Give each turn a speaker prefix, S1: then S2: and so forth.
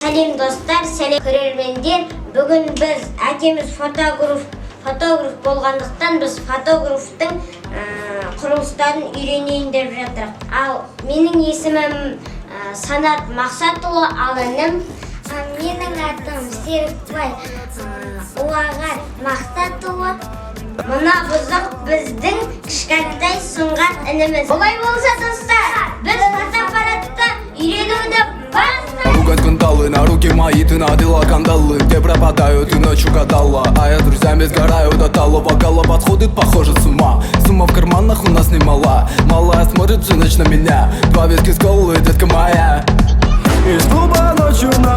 S1: Сәлем достар, сәлем көрермендер. Бүгін біз әкеміз фотограф болғандықтан біз фотографтың құрылыстарын үйренейін деп жатыр. Ал менің есімім Санат Мақсатұлы, ал інім
S2: Менің атым Серікбай Уағар Мақсатұлы.
S1: Мына бұзық біздің кішкентай сұңғат ініміз. Олай болса достар, біз фотоаппаратта үйренуді бастаймыз.
S3: Ругать кандалы, на руки мои ты надела кандалы. Где пропадаю, ты ночью гадала, а я друзьями сгораю до талого. Голова сходит, похоже, с ума. Сумма в карманах у нас немала. Малая смотрит всю ночь на меня. Два виски с колы, детка моя. Из клуба ночью на